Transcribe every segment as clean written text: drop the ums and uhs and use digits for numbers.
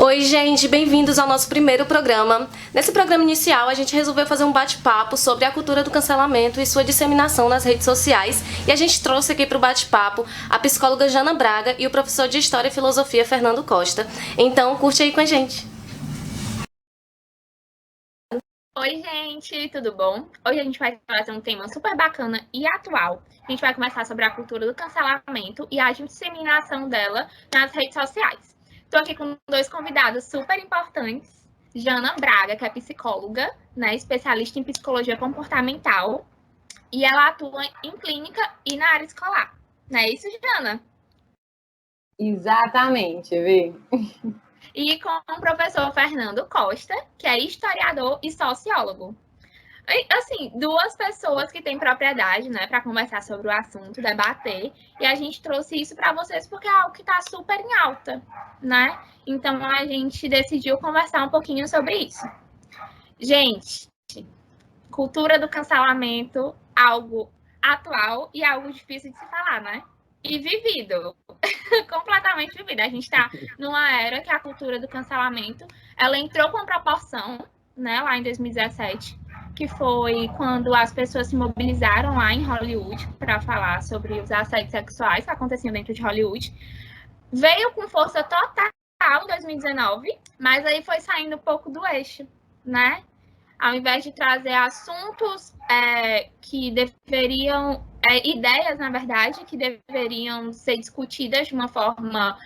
Oi, gente, bem-vindos ao nosso primeiro programa. Nesse programa inicial, a gente resolveu fazer um bate-papo sobre a cultura do cancelamento e sua disseminação nas redes sociais. E a gente trouxe aqui para o bate-papo a psicóloga Jana Braga e o professor de História e Filosofia Fernando Costa. Então, curte aí com a gente. Oi, gente, tudo bom? Hoje a gente vai trazer um tema super bacana e atual. A gente vai conversar sobre a cultura do cancelamento e a disseminação dela nas redes sociais. Estou aqui com dois convidados super importantes. Jana Braga, que é psicóloga, né, especialista em psicologia comportamental, e ela atua em clínica e na área escolar. Não é isso, Jana? Exatamente, Vê. E com o professor Fernando Costa, que é historiador e sociólogo. Assim, duas pessoas que têm propriedade, né, para conversar sobre o assunto, debater, e a gente trouxe isso para vocês porque é algo que está super em alta, né? Então a gente decidiu conversar um pouquinho sobre isso. Gente, cultura do cancelamento, algo atual e algo difícil de se falar, né? E vivido, completamente vivido. A gente está numa era que a cultura do cancelamento, ela entrou com proporção, né, lá em 2017, que foi quando as pessoas se mobilizaram lá em Hollywood para falar sobre os assédios sexuais que aconteciam dentro de Hollywood. Veio com força total em 2019, mas aí foi saindo um pouco do eixo, né? Ao invés de trazer assuntos que deveriam, ideias, na verdade, que deveriam ser discutidas de uma forma,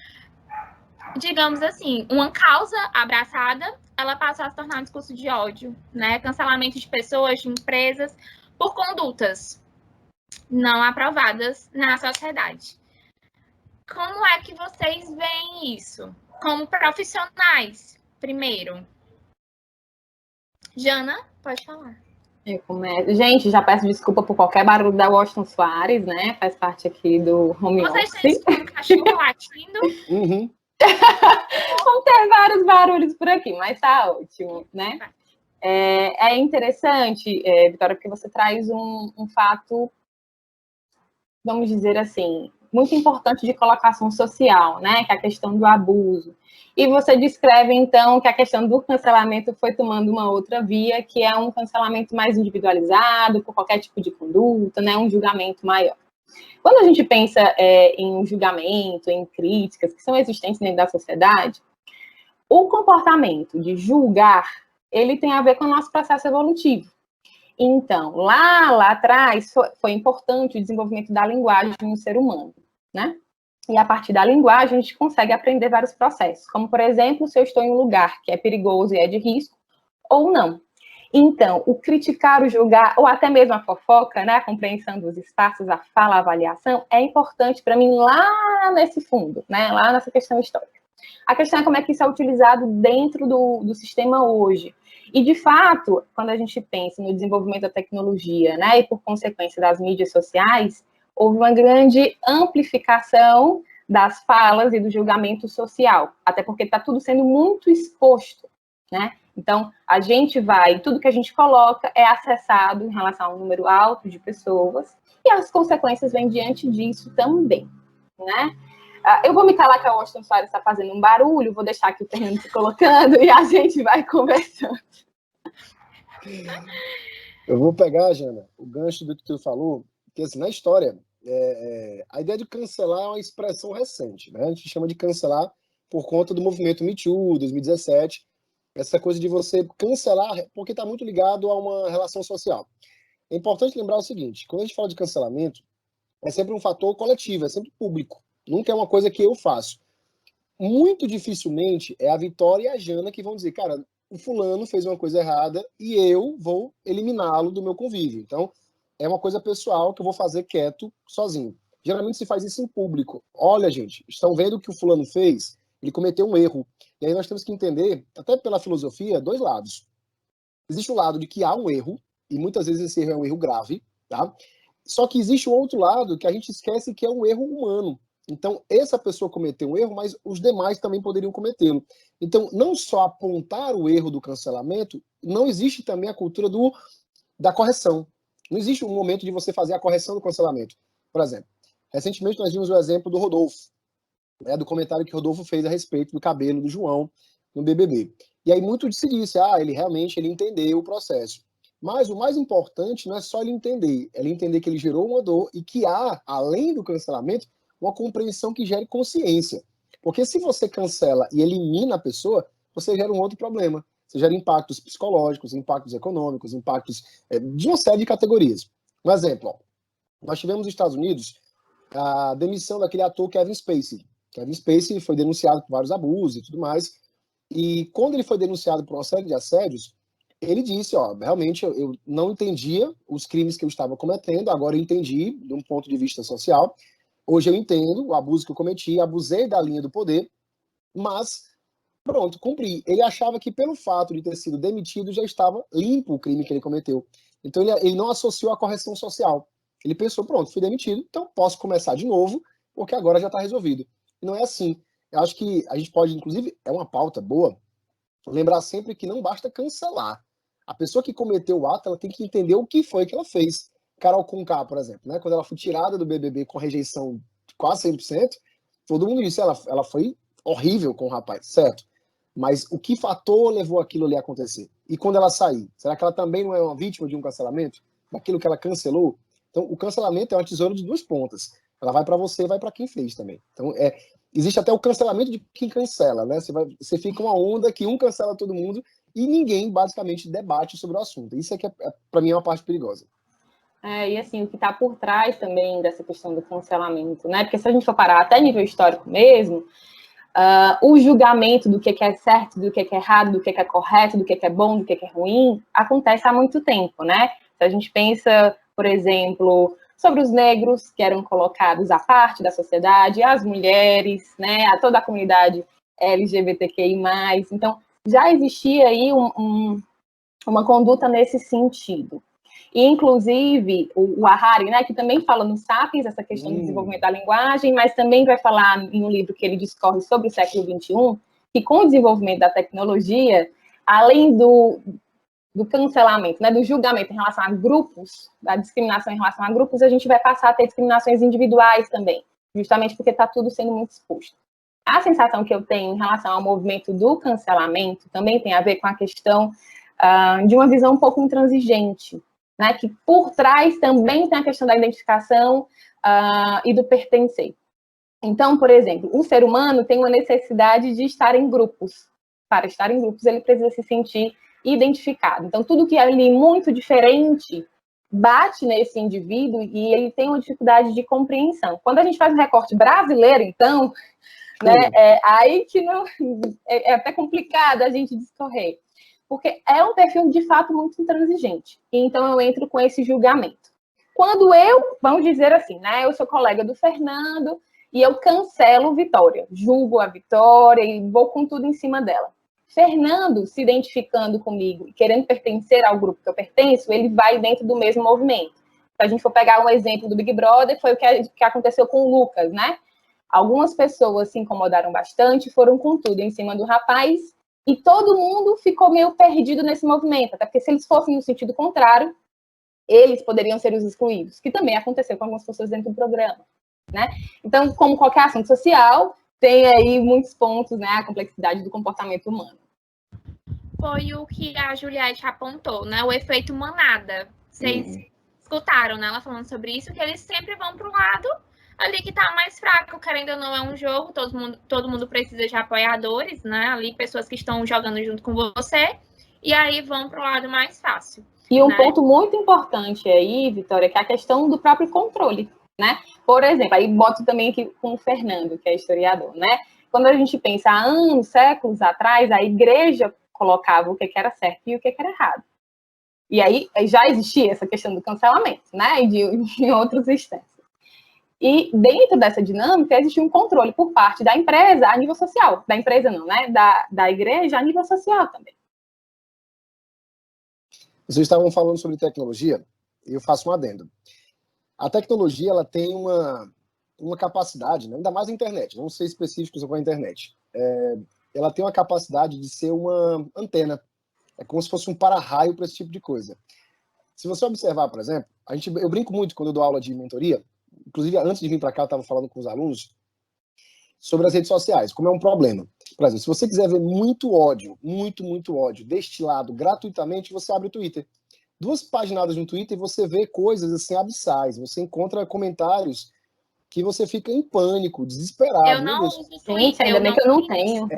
digamos assim, uma causa abraçada, ela passou a se tornar um discurso de ódio, né? Cancelamento de pessoas, de empresas, por condutas não aprovadas na sociedade. Como é que vocês veem isso? Como profissionais, primeiro. Jana, pode falar. Gente, já peço desculpa por qualquer barulho da Washington Soares, né? Faz parte aqui do home office. Vocês estão escutando cachorro latindo? Uhum. Vão ter vários barulhos por aqui, mas tá ótimo, né? É interessante, Vitória, porque você traz um fato, vamos dizer assim, muito importante de colocação social, né? Que é a questão do abuso. E você descreve, então, que a questão do cancelamento foi tomando uma outra via, que é um cancelamento mais individualizado, por qualquer tipo de conduta, né? Um julgamento maior. Quando a gente pensa em um julgamento, em críticas que são existentes dentro da sociedade, o comportamento de julgar, ele tem a ver com o nosso processo evolutivo. Então, lá atrás, foi importante o desenvolvimento da linguagem no ser humano, né? E a partir da linguagem, a gente consegue aprender vários processos, como, por exemplo, se eu estou em um lugar que é perigoso e é de risco, ou não. Então, o criticar, o julgar, ou até mesmo a fofoca, né, a compreensão dos espaços, a fala, a avaliação, é importante para mim lá nesse fundo, né, lá nessa questão histórica. A questão é como é que isso é utilizado dentro do sistema hoje. E, de fato, quando a gente pensa no desenvolvimento da tecnologia, né, e por consequência das mídias sociais, houve uma grande amplificação das falas e do julgamento social, até porque está tudo sendo muito exposto, né? Então, a gente tudo que a gente coloca é acessado em relação a um número alto de pessoas, e as consequências vêm diante disso também, né? Eu vou me calar que a Washington Soares está fazendo um barulho, vou deixar aqui o Fernando se colocando e a gente vai conversando. Eu vou pegar, Jana, o gancho do que tu falou, que assim, na história, a ideia de cancelar é uma expressão recente, né? A gente chama de cancelar por conta do movimento Me Too, 2017, essa coisa de você cancelar, porque está muito ligado a uma relação social. É importante lembrar o seguinte, quando a gente fala de cancelamento, é sempre um fator coletivo, é sempre público, nunca é uma coisa que eu faço. Muito dificilmente é a Vitória e a Jana que vão dizer, cara, o fulano fez uma coisa errada e eu vou eliminá-lo do meu convívio. Então, é uma coisa pessoal que eu vou fazer quieto, sozinho. Geralmente se faz isso em público. Olha, gente, estão vendo o que o fulano fez? Ele cometeu um erro. E aí nós temos que entender, até pela filosofia, dois lados. Existe o lado de que há um erro, e muitas vezes esse erro é um erro grave, tá? Só que existe o outro lado que a gente esquece que é um erro humano. Então, essa pessoa cometeu um erro, mas os demais também poderiam cometê-lo. Então, não só apontar o erro do cancelamento, não existe também a cultura da correção. Não existe um momento de você fazer a correção do cancelamento. Por exemplo, recentemente nós vimos o exemplo do Rodolfo, né, do comentário que o Rodolfo fez a respeito do cabelo do João, no BBB. E aí muito se disse, ele realmente entendeu o processo. Mas o mais importante não é só ele entender que ele gerou uma dor e que há, além do cancelamento, uma compreensão que gere consciência. Porque se você cancela e elimina a pessoa, você gera um outro problema. Você gera impactos psicológicos, impactos econômicos, impactos de uma série de categorias. Um exemplo, nós tivemos nos Estados Unidos a demissão daquele ator Kevin Spacey. Kevin Spacey foi denunciado por vários abusos e tudo mais. E quando ele foi denunciado por uma série de assédios, ele disse, realmente eu não entendia os crimes que eu estava cometendo, agora eu entendi de um ponto de vista social. Hoje eu entendo o abuso que eu cometi, abusei da linha do poder, mas pronto, cumpri. Ele achava que pelo fato de ter sido demitido já estava limpo o crime que ele cometeu. Então ele não associou a correção social. Ele pensou, pronto, fui demitido, então posso começar de novo, porque agora já está resolvido. E não é assim. Eu acho que a gente pode, inclusive, é uma pauta boa, lembrar sempre que não basta cancelar. A pessoa que cometeu o ato, ela tem que entender o que foi que ela fez. Carol Conká, por exemplo, né? Quando ela foi tirada do BBB com rejeição de quase 100%, todo mundo disse, ela foi horrível com o rapaz, certo? Mas o que fator levou aquilo ali a acontecer? E quando ela sair, será que ela também não é uma vítima de um cancelamento? Daquilo que ela cancelou? Então, o cancelamento é uma tesoura de duas pontas. Ela vai para você e vai para quem fez também. Então, existe até o cancelamento de quem cancela, né? Você fica uma onda que um cancela todo mundo e ninguém, basicamente, debate sobre o assunto. Isso é que, para mim, é uma parte perigosa. E assim, o que está por trás também dessa questão do cancelamento, né? Porque se a gente for parar até nível histórico mesmo, o julgamento do que é certo, do que é errado, do que é correto, do que é bom, do que é ruim, acontece há muito tempo, né? Se a gente pensa, por exemplo, sobre os negros que eram colocados à parte da sociedade, as mulheres, né? A toda a comunidade LGBTQI+. Então, já existia aí uma conduta nesse sentido. E, inclusive, o Harari, né, que também fala no Sapiens, essa questão do desenvolvimento da linguagem, mas também vai falar em um livro que ele discorre sobre o século XXI, que com o desenvolvimento da tecnologia, além do cancelamento, né, do julgamento em relação a grupos, da discriminação em relação a grupos, a gente vai passar a ter discriminações individuais também, justamente porque está tudo sendo muito exposto. A sensação que eu tenho em relação ao movimento do cancelamento também tem a ver com a questão de uma visão um pouco intransigente, né, que por trás também tem a questão da identificação e do pertencer. Então, por exemplo, o ser humano tem uma necessidade de estar em grupos. Para estar em grupos, ele precisa se sentir identificado. Então, tudo que é ali muito diferente bate nesse indivíduo e ele tem uma dificuldade de compreensão. Quando a gente faz um recorte brasileiro, então, né, aí que não é até complicado a gente discorrer. Porque é um perfil, de fato, muito intransigente. Então, eu entro com esse julgamento. Quando vamos dizer assim, né? Eu sou colega do Fernando e eu cancelo Vitória. Julgo a Vitória e vou com tudo em cima dela. Fernando, se identificando comigo e querendo pertencer ao grupo que eu pertenço, ele vai dentro do mesmo movimento. Se a gente for pegar um exemplo do Big Brother, foi o que aconteceu com o Lucas, né? Algumas pessoas se incomodaram bastante, foram com tudo em cima do rapaz, e todo mundo ficou meio perdido nesse movimento, até porque se eles fossem no sentido contrário, eles poderiam ser os excluídos, que também aconteceu com algumas pessoas dentro do programa, né? Então, como qualquer assunto social, tem aí muitos pontos, né? A complexidade do comportamento humano. Foi o que a Juliette apontou, né? O efeito manada. Vocês escutaram, né? Ela falando sobre isso, que eles sempre vão para o lado ali que tá mais fraco, querendo ou não, é um jogo, todo mundo precisa de apoiadores, né? Ali, pessoas que estão jogando junto com você, e aí vão para o lado mais fácil. E um ponto muito importante aí, Vitória, que é a questão do próprio controle, né? Por exemplo, aí boto também aqui com o Fernando, que é historiador, né? Quando a gente pensa há anos, séculos atrás, a igreja colocava o que era certo e o que era errado. E aí já existia essa questão do cancelamento, né? E de outros instantes. E dentro dessa dinâmica existe um controle por parte da empresa a nível social. Da empresa não, né? Da igreja a nível social também. Vocês estavam falando sobre tecnologia, e eu faço um adendo. A tecnologia, ela tem uma capacidade, né? Ainda mais a internet, vamos ser específicos com a internet. Ela tem uma capacidade de ser uma antena. É como se fosse um para-raio para esse tipo de coisa. Se você observar, por exemplo, eu brinco muito quando eu dou aula de mentoria, inclusive antes de vir para cá eu estava falando com os alunos sobre as redes sociais, como é um problema. Por exemplo, se você quiser ver muito ódio, muito ódio, destilado gratuitamente, você abre o Twitter. 2 paginadas no Twitter e você vê coisas assim abissais. Você encontra comentários que você fica em pânico, desesperado. Eu não uso Twitter. Gente, ainda bem que eu não tenho.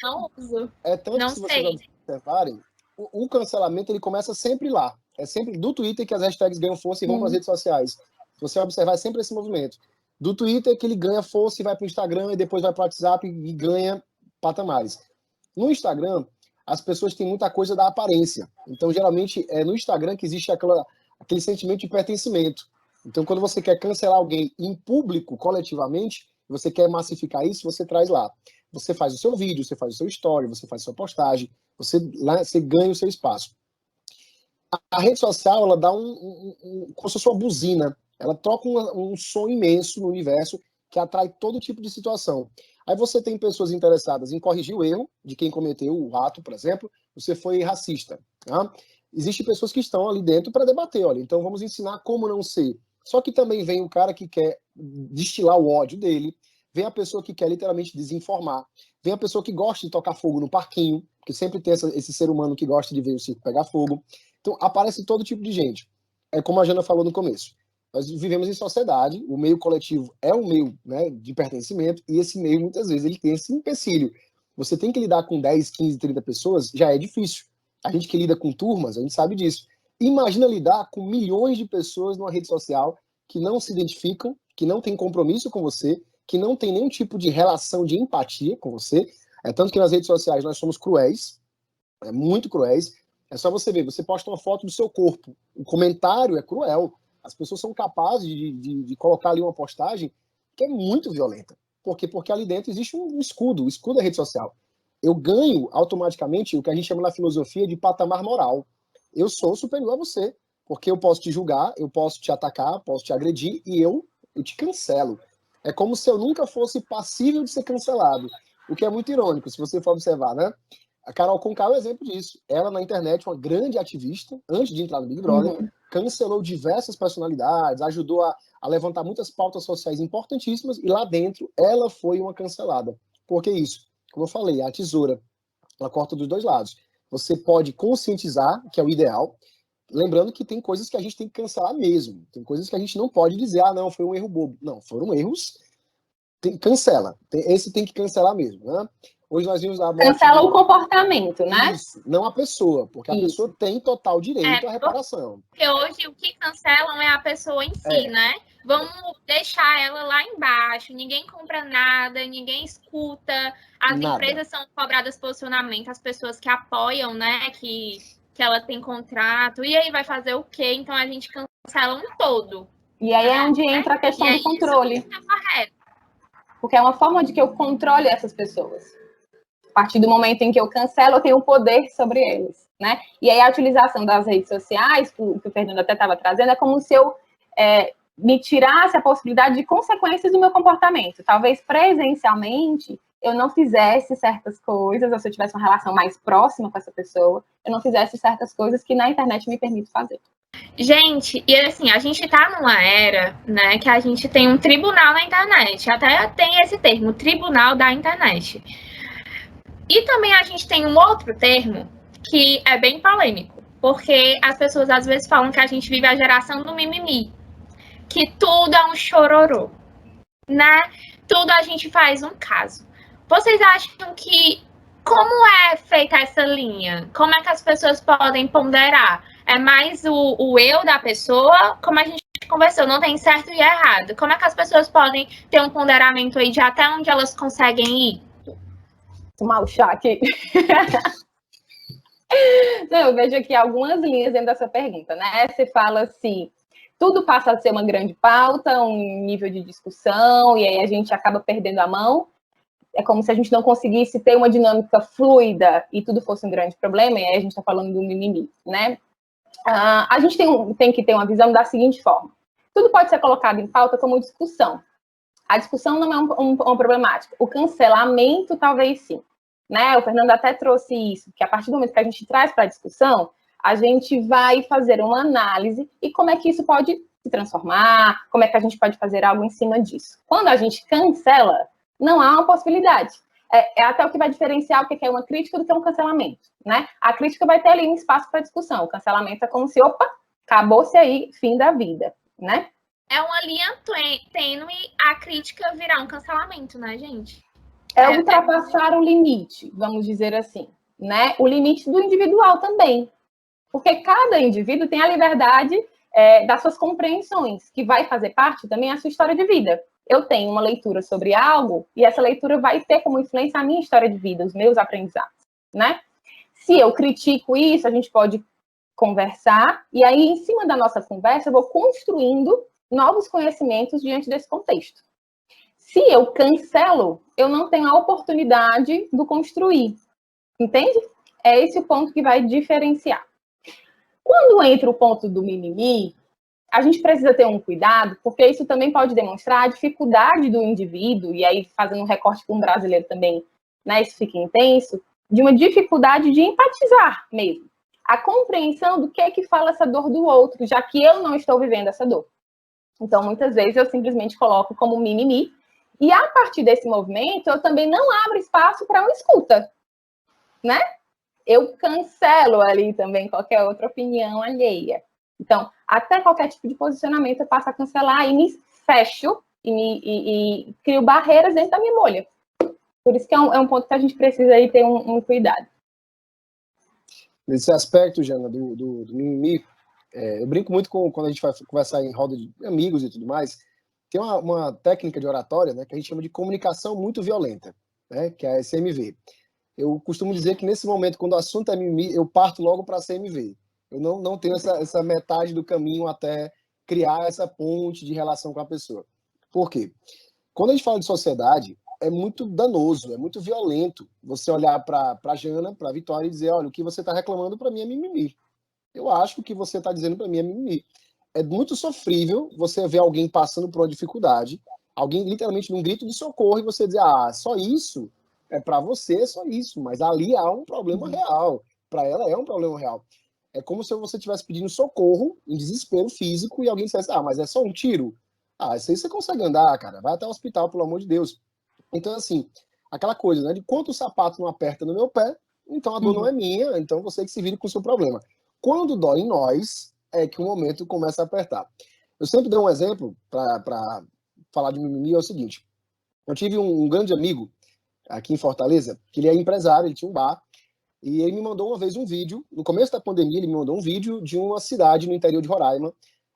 Não uso. É tanto Não que, se vocês sei. observarem, o cancelamento ele começa sempre lá. É sempre do Twitter que as hashtags ganham força e vão para as redes sociais. Se você observar, é sempre esse movimento. Do Twitter que ele ganha força e vai para o Instagram, e depois vai para o WhatsApp e ganha patamares. No Instagram, as pessoas têm muita coisa da aparência. Então, geralmente, é no Instagram que existe aquele sentimento de pertencimento. Então, quando você quer cancelar alguém em público, coletivamente, você quer massificar isso, você traz lá. Você faz o seu vídeo, você faz o seu story, você faz a sua postagem, você ganha o seu espaço. A rede social, ela dá como se fosse uma buzina. Ela toca um som imenso no universo que atrai todo tipo de situação. Aí você tem pessoas interessadas em corrigir o erro de quem cometeu o ato, por exemplo, você foi racista. Tá? Existem pessoas que estão ali dentro para debater, olha, então vamos ensinar como não ser. Só que também vem o cara que quer destilar o ódio dele, vem a pessoa que quer literalmente desinformar, vem a pessoa que gosta de tocar fogo no parquinho, porque sempre tem esse ser humano que gosta de ver o circo pegar fogo. Então, aparece todo tipo de gente. É como a Jana falou no começo. Nós vivemos em sociedade, o meio coletivo é um meio, né, de pertencimento, e esse meio, muitas vezes, ele tem esse empecilho. Você tem que lidar com 10, 15, 30 pessoas, já é difícil. A gente que lida com turmas, a gente sabe disso. Imagina lidar com milhões de pessoas numa rede social que não se identificam, que não tem compromisso com você, que não tem nenhum tipo de relação de empatia com você. É tanto que nas redes sociais nós somos cruéis, muito cruéis. É só você ver, você posta uma foto do seu corpo, o comentário é cruel. As pessoas são capazes de colocar ali uma postagem que é muito violenta. Por quê? Porque ali dentro existe um escudo, o escudo da rede social. Eu ganho automaticamente o que a gente chama na filosofia de patamar moral. Eu sou superior a você, porque eu posso te julgar, eu posso te atacar, posso te agredir e eu te cancelo. É como se eu nunca fosse passível de ser cancelado, o que é muito irônico, se você for observar, né? A Carol Conká é um exemplo disso. Ela, na internet, uma grande ativista, antes de entrar no Big Brother, cancelou diversas personalidades, ajudou a levantar muitas pautas sociais importantíssimas, e lá dentro ela foi uma cancelada. Por que isso? Como eu falei, a tesoura, ela corta dos 2 lados. Você pode conscientizar, que é o ideal, lembrando que tem coisas que a gente tem que cancelar mesmo. Tem coisas que a gente não pode dizer, não, foi um erro bobo. Não, foram erros, cancela. Esse tem que cancelar mesmo, né? Hoje nós vimos a morte Cancela o comportamento, né? Isso, não a pessoa, porque a pessoa tem total direito à reparação. Porque hoje o que cancelam é a pessoa em si, né? Vamos deixar ela lá embaixo, ninguém compra nada, ninguém escuta, as empresas são cobradas posicionamento, as pessoas que apoiam, né, que ela tem contrato, e aí vai fazer o quê? Então a gente cancela um todo. E aí é onde entra a questão do controle. Isso é correto. Porque é uma forma de que eu controle essas pessoas. A partir do momento em que eu cancelo, eu tenho poder sobre eles, né? E aí a utilização das redes sociais, que o Fernando até estava trazendo, é como se eu me tirasse a possibilidade de consequências do meu comportamento. Talvez presencialmente eu não fizesse certas coisas, ou se eu tivesse uma relação mais próxima com essa pessoa, eu não fizesse certas coisas que na internet me permite fazer. Gente, e assim, a gente tá numa era, né, que a gente tem um tribunal na internet, até tem esse termo, tribunal da internet. E também a gente tem um outro termo que é bem polêmico, porque as pessoas às vezes falam que a gente vive a geração do mimimi, que tudo é um chororô, né? Tudo a gente faz um caso. Vocês acham que, como é feita essa linha? Como é que as pessoas podem ponderar? É mais o eu da pessoa, como a gente conversou, não tem certo e errado. Como é que as pessoas podem ter um ponderamento aí de até onde elas conseguem ir? Tomar o chá aqui. Não, eu vejo aqui algumas linhas dentro dessa pergunta, né? Você fala assim, tudo passa a ser uma grande pauta, um nível de discussão, e aí a gente acaba perdendo a mão. É como se a gente não conseguisse ter uma dinâmica fluida e tudo fosse um grande problema, e aí a gente está falando do mimimi, né? A gente tem que ter uma visão da seguinte forma. Tudo pode ser colocado em pauta como discussão. A discussão não é uma problemática. O cancelamento, talvez sim. Né? O Fernando até trouxe isso, que a partir do momento que a gente traz para a discussão, a gente vai fazer uma análise e como é que isso pode se transformar, como é que a gente pode fazer algo em cima disso. Quando a gente cancela, não há uma possibilidade. é até o que vai diferenciar o que é uma crítica do que é um cancelamento, né? A crítica vai ter ali um espaço para discussão. O cancelamento é como se, opa, acabou-se aí, fim da vida, né? É uma linha tênue a crítica virar um cancelamento, né, gente? É ultrapassar o limite, vamos dizer assim, né? O limite do individual também. Porque cada indivíduo tem a liberdade das suas compreensões, que vai fazer parte também da sua história de vida. Eu tenho uma leitura sobre algo e essa leitura vai ter como influência a minha história de vida, os meus aprendizados, né? Se eu critico isso, a gente pode conversar e aí, em cima da nossa conversa, eu vou construindo novos conhecimentos diante desse contexto. Se eu cancelo, eu não tenho a oportunidade do construir, entende? É esse o ponto que vai diferenciar. Quando entra o ponto do mimimi, a gente precisa ter um cuidado, porque isso também pode demonstrar a dificuldade do indivíduo, e aí fazendo um recorte com o brasileiro também, né, isso fica intenso, de uma dificuldade de empatizar mesmo. A compreensão do que é que fala essa dor do outro, já que eu não estou vivendo essa dor. Então, muitas vezes, eu simplesmente coloco como mimimi, e a partir desse movimento, eu também não abro espaço para uma escuta, né? Eu cancelo ali também qualquer outra opinião alheia. Então, até qualquer tipo de posicionamento eu passo a cancelar e me fecho e crio barreiras dentro da minha bolha. Por isso que é um ponto que a gente precisa aí ter um cuidado. Nesse aspecto, Jana, do mimimi, eu brinco muito quando a gente vai conversar em roda de amigos e tudo mais, tem uma técnica de oratória, né, que a gente chama de comunicação muito violenta, né, que é a SMV. Eu costumo dizer que nesse momento, quando o assunto é mimimi, eu parto logo para a CMV. Eu não tenho essa metade do caminho até criar essa ponte de relação com a pessoa. Por quê? Quando a gente fala de sociedade, é muito danoso, é muito violento você olhar para a Jana, para a Vitória e dizer, olha, o que você está reclamando para mim é mimimi. Eu acho que o que você está dizendo para mim é mimimi. É muito sofrível você ver alguém passando por uma dificuldade, alguém literalmente num grito de socorro e você dizer, só isso? É para você, é só isso, mas ali há um problema real. Para ela é um problema real. É como se você estivesse pedindo socorro, em desespero físico, e alguém dissesse, mas é só um tiro? Isso aí você consegue andar, cara. Vai até o hospital, pelo amor de Deus. Então, assim, aquela coisa, né? De quanto o sapato não aperta no meu pé, então a dor não é minha, então você que se vire com o seu problema. Quando dói em nós, é que o momento começa a apertar. Eu sempre dou um exemplo para falar de mimimi, é o seguinte. Eu tive um grande amigo aqui em Fortaleza, que ele é empresário, ele tinha um bar, e ele me mandou uma vez um vídeo, no começo da pandemia, ele me mandou um vídeo de uma cidade no interior de Roraima,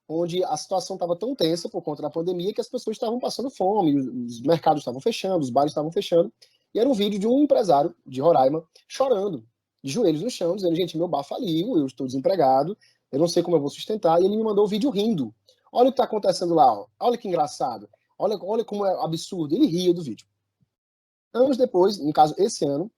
onde a situação estava tão tensa por conta da pandemia que as pessoas estavam passando fome, os mercados estavam fechando, os bares estavam fechando, e era um vídeo de um empresário de Roraima chorando, de joelhos no chão, dizendo, gente, meu bar faliu, eu estou desempregado, eu não sei como eu vou sustentar, e ele me mandou o vídeo rindo. Olha o que está acontecendo lá, olha que engraçado, olha como é absurdo, ele ria do vídeo. Anos depois, no caso, esse ano,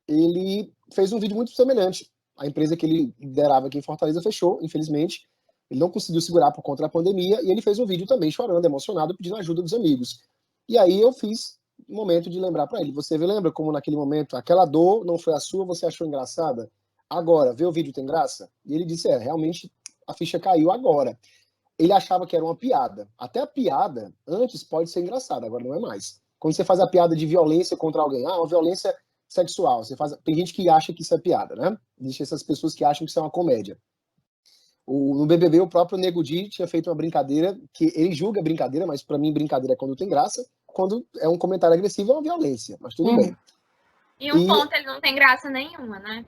ele fez um vídeo muito semelhante. A empresa que ele liderava aqui em Fortaleza fechou, infelizmente. Ele não conseguiu segurar por conta da pandemia e ele fez um vídeo também chorando, emocionado, pedindo ajuda dos amigos. E aí eu fiz um momento de lembrar para ele. Você lembra como naquele momento aquela dor não foi a sua, você achou engraçada? Agora, vê o vídeo tem graça? E ele disse, realmente a ficha caiu agora. Ele achava que era uma piada. Até a piada, antes, pode ser engraçada, agora não é mais. Quando você faz a piada de violência contra alguém, uma violência sexual, tem gente que acha que isso é piada, né? Existem essas pessoas que acham que isso é uma comédia. No BBB, o próprio Nego Di tinha feito uma brincadeira, que ele julga brincadeira, mas para mim brincadeira é quando tem graça, quando é um comentário agressivo é uma violência, mas tudo bem. E ponto, ele não tem graça nenhuma, né?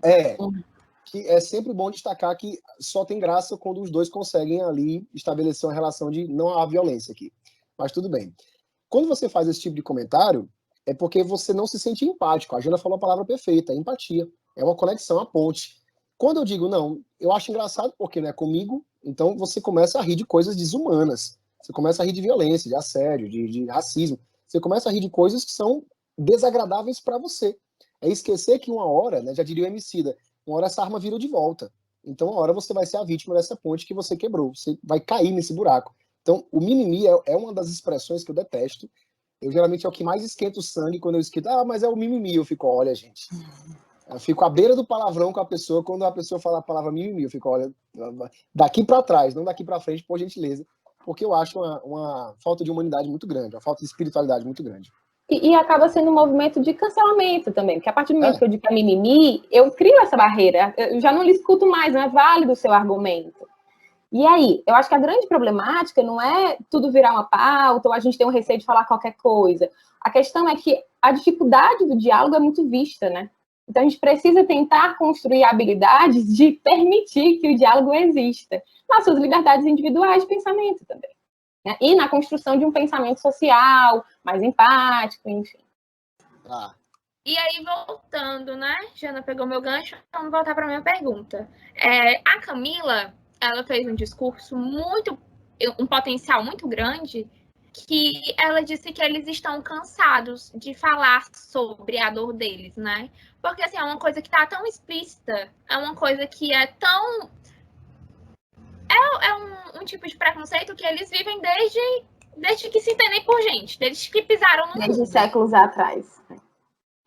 Que é sempre bom destacar que só tem graça quando os dois conseguem ali estabelecer uma relação de não há violência aqui. Mas tudo bem. Quando você faz esse tipo de comentário, é porque você não se sente empático. A Jana falou a palavra perfeita, empatia. É uma conexão, a ponte. Quando eu digo, não, eu acho engraçado porque não é comigo, então você começa a rir de coisas desumanas. Você começa a rir de violência, de assédio, de racismo. Você começa a rir de coisas que são desagradáveis para você. É esquecer que uma hora, né, já diria o Emicida, uma hora essa arma vira de volta. Então uma hora você vai ser a vítima dessa ponte que você quebrou. Você vai cair nesse buraco. Então o mimimi é uma das expressões que eu detesto. Eu geralmente é o que mais esquenta o sangue quando eu esquento, mas é o mimimi. Eu fico, olha, gente. Eu fico à beira do palavrão com a pessoa quando a pessoa fala a palavra mimimi. Eu fico, olha, daqui para trás, não daqui para frente, por gentileza. Porque eu acho uma falta de humanidade muito grande, uma falta de espiritualidade muito grande. E acaba sendo um movimento de cancelamento também, porque a partir do momento que eu digo que é mimimi, eu crio essa barreira, eu já não lhe escuto mais, não é válido o seu argumento. E aí, eu acho que a grande problemática não é tudo virar uma pauta ou a gente tem um receio de falar qualquer coisa. A questão é que a dificuldade do diálogo é muito vista, né? Então, a gente precisa tentar construir habilidades de permitir que o diálogo exista, nas suas liberdades individuais de pensamento também, né? E na construção de um pensamento social, mais empático, enfim. E aí, voltando, né? Jana pegou meu gancho, então vamos voltar para a minha pergunta. A Camila, ela fez um discurso um potencial muito grande, que ela disse que eles estão cansados de falar sobre a dor deles, né? Porque, assim, é uma coisa que está tão explícita, é uma coisa que é tão... É um tipo de preconceito que eles vivem desde que se entendem por gente, desde que pisaram no mundo. Desde séculos atrás.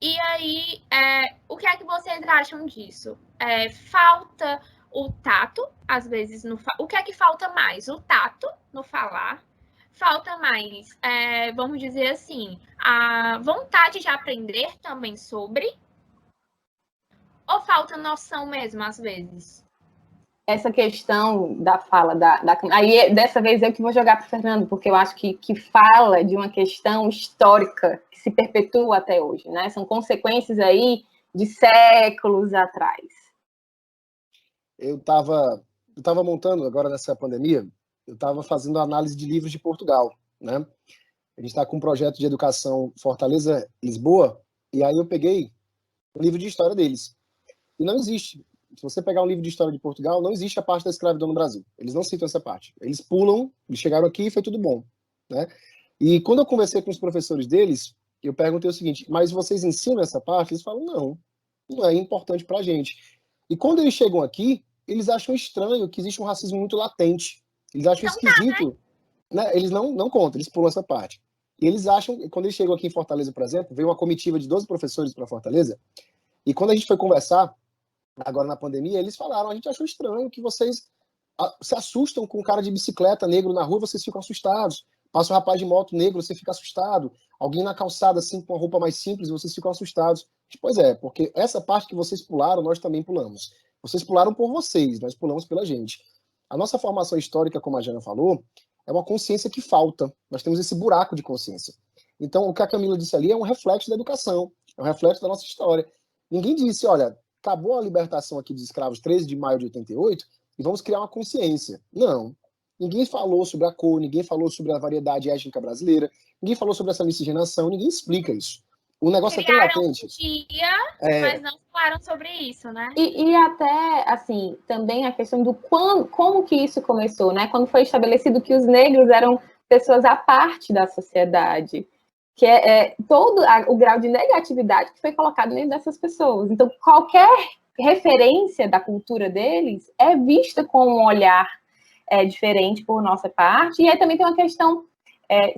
E aí, o que é que vocês acham disso? Falta o tato, às vezes, o que é que falta mais? O tato no falar. Falta mais, vamos dizer assim, a vontade de aprender também sobre. Ou falta noção mesmo, às vezes? Essa questão da fala aí dessa vez eu que vou jogar para o Fernando, porque eu acho que fala de uma questão histórica que se perpetua até hoje, né? São consequências aí de séculos atrás. Eu estava montando, agora nessa pandemia, eu estava fazendo análise de livros de Portugal, né? A gente está com um projeto de educação Fortaleza-Lisboa, e aí eu peguei o livro de história deles. E não existe. Se você pegar um livro de história de Portugal, não existe a parte da escravidão no Brasil. Eles não citam essa parte. Eles pulam, eles chegaram aqui e foi tudo bom, né? E quando eu conversei com os professores deles, eu perguntei o seguinte: mas vocês ensinam essa parte? Eles falam: não é importante pra gente. E quando eles chegam aqui, eles acham estranho que existe um racismo muito latente. Eles acham esquisito, né? Eles não contam, eles pulam essa parte. E eles acham, quando eles chegam aqui em Fortaleza, por exemplo, veio uma comitiva de 12 professores para Fortaleza, e quando a gente foi conversar, agora na pandemia, eles falaram: a gente achou estranho que vocês se assustam com um cara de bicicleta negro na rua, vocês ficam assustados. Passa um rapaz de moto negro, você fica assustado. Alguém na calçada, assim, com uma roupa mais simples, vocês ficam assustados. Pois é, porque essa parte que vocês pularam, nós também pulamos. Vocês pularam por vocês, nós pulamos pela gente. A nossa formação histórica, como a Jana falou, é uma consciência que falta. Nós temos esse buraco de consciência. Então, o que a Camila disse ali é um reflexo da educação, é um reflexo da nossa história. Ninguém disse: olha, acabou a libertação aqui dos escravos 13 de maio de 88 e vamos criar uma consciência. Não. Ninguém falou sobre a cor, ninguém falou sobre a variedade étnica brasileira, ninguém falou sobre essa miscigenação, ninguém explica isso. O negócio Criaram é tão latente. Mas não falaram sobre isso, né? E até, assim, também a questão do como que isso começou, né? Quando foi estabelecido que os negros eram pessoas à parte da sociedade, que é todo o grau de negatividade que foi colocado dentro dessas pessoas. Então, qualquer referência da cultura deles é vista com um olhar diferente por nossa parte. E aí também tem uma questão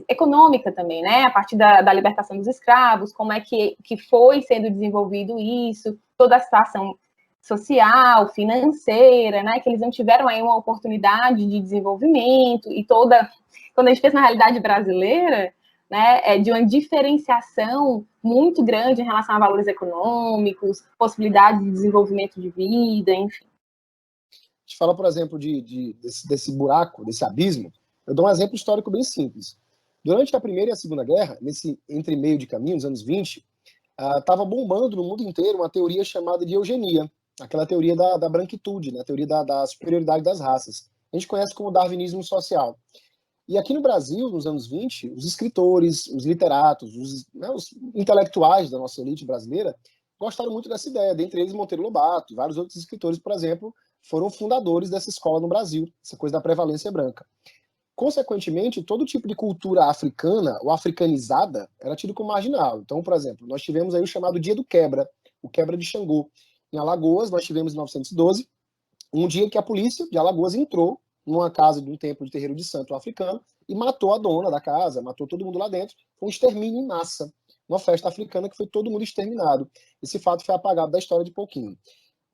econômica também, né? A partir da libertação dos escravos, como é que foi sendo desenvolvido isso, toda a situação social, financeira, né? Que eles não tiveram aí uma oportunidade de desenvolvimento e quando a gente pensa na realidade brasileira, né, de uma diferenciação muito grande em relação a valores econômicos, possibilidade de desenvolvimento de vida, enfim. A gente fala, por exemplo, desse buraco, desse abismo. Eu dou um exemplo histórico bem simples. Durante a Primeira e a Segunda Guerra, nesse entre meio de caminho, nos anos 20, estava bombando no mundo inteiro uma teoria chamada de eugenia, aquela teoria da branquitude, né, a teoria da superioridade das raças. A gente conhece como darwinismo social. E aqui no Brasil, nos anos 20, os escritores, os literatos, os intelectuais da nossa elite brasileira gostaram muito dessa ideia, dentre eles Monteiro Lobato, vários outros escritores, por exemplo, foram fundadores dessa escola no Brasil, essa coisa da prevalência branca. Consequentemente, todo tipo de cultura africana ou africanizada era tido como marginal. Então, por exemplo, nós tivemos aí o chamado Dia do Quebra, o Quebra de Xangô. Em Alagoas, nós tivemos em 1912, um dia que a polícia de Alagoas entrou numa casa de um templo de terreiro de santo africano e matou a dona da casa, matou todo mundo lá dentro. Foi um extermínio em massa, uma festa africana que foi todo mundo exterminado. Esse fato foi apagado da história de pouquinho.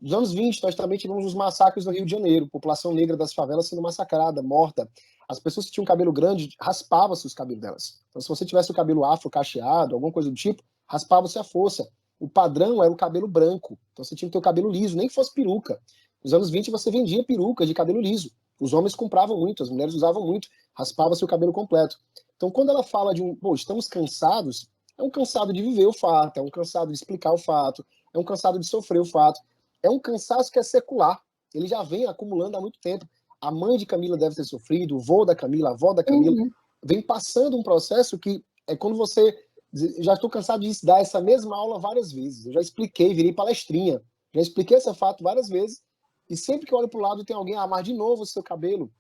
Nos anos 20, nós também tivemos os massacres no Rio de Janeiro, população negra das favelas sendo massacrada, morta. As pessoas que tinham cabelo grande, raspavam-se os cabelos delas. Então, se você tivesse o cabelo afro cacheado, alguma coisa do tipo, raspava-se à força. O padrão era o cabelo branco. Então, você tinha que ter o cabelo liso, nem que fosse peruca. Nos anos 20, você vendia perucas de cabelo liso. Os homens compravam muito, as mulheres usavam muito, raspava-se o cabelo completo. Então, quando ela fala de estamos cansados, é um cansado de viver o fato, é um cansado de explicar o fato, é um cansado de sofrer o fato. É um cansaço que é secular. Ele já vem acumulando há muito tempo. A mãe de Camila deve ter sofrido, o vô da Camila, a avó da Camila. Vem passando um processo que é quando você... Já estou cansado de dar essa mesma aula várias vezes. Eu já expliquei, virei palestrinha. Já expliquei esse fato várias vezes. E sempre que eu olho para o lado tem alguém, mas de novo o seu cabelo.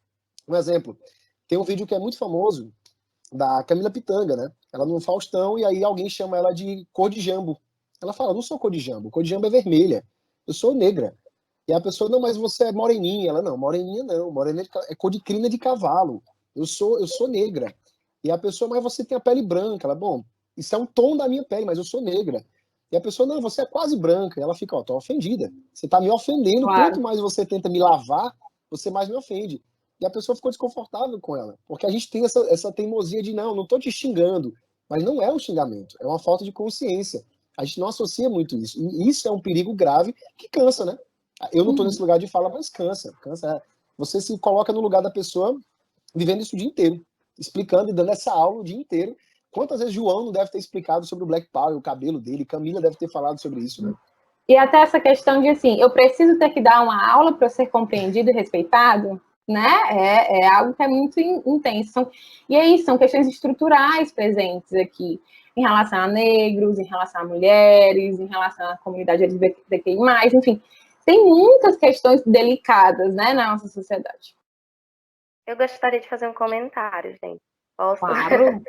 Um exemplo. Tem um vídeo que é muito famoso da Camila Pitanga, né? Ela no Faustão e aí alguém chama ela de cor de jambo. Ela fala, não sou cor de jambo. Cor de jambo é vermelha. Eu sou negra. E a pessoa, não, mas você é moreninha. Ela, não, moreninha não. Moreninha é cor de crina de cavalo. Eu sou negra. E a pessoa, mas você tem a pele branca. Ela, bom, isso é um tom da minha pele, mas eu sou negra. E a pessoa, não, você é quase branca. E ela fica, tô ofendida. Você tá me ofendendo. Claro. Quanto mais você tenta me lavar, você mais me ofende. E a pessoa ficou desconfortável com ela. Porque a gente tem essa teimosia de, não tô te xingando. Mas não é um xingamento. É uma falta de consciência. A gente não associa muito isso. E isso é um perigo grave que cansa, né? Eu não estou nesse lugar de fala, mas cansa. Você se coloca no lugar da pessoa vivendo isso o dia inteiro, explicando e dando essa aula o dia inteiro. Quantas vezes João não deve ter explicado sobre o Black Power, o cabelo dele, Camila deve ter falado sobre isso, né? E até essa questão de, assim, eu preciso ter que dar uma aula para eu ser compreendido e respeitado, né? É algo que é muito intenso. E aí, são questões estruturais presentes aqui, em relação a negros, em relação a mulheres, em relação à comunidade LGBTQI+, enfim, tem muitas questões delicadas, né, na nossa sociedade. Eu gostaria de fazer um comentário, gente. Posso? Claro.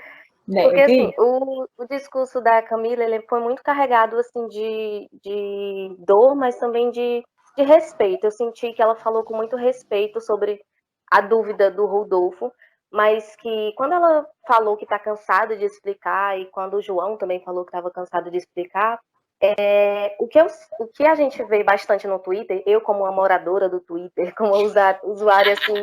Porque, assim, o discurso da Camila, ele foi muito carregado, assim, de dor, mas também de respeito. Eu senti que ela falou com muito respeito sobre a dúvida do Rodolfo, mas que quando ela falou que está cansada de explicar, e quando o João também falou que estava cansado de explicar, o que a gente vê bastante no Twitter, eu como uma moradora do Twitter, como usuária, assim,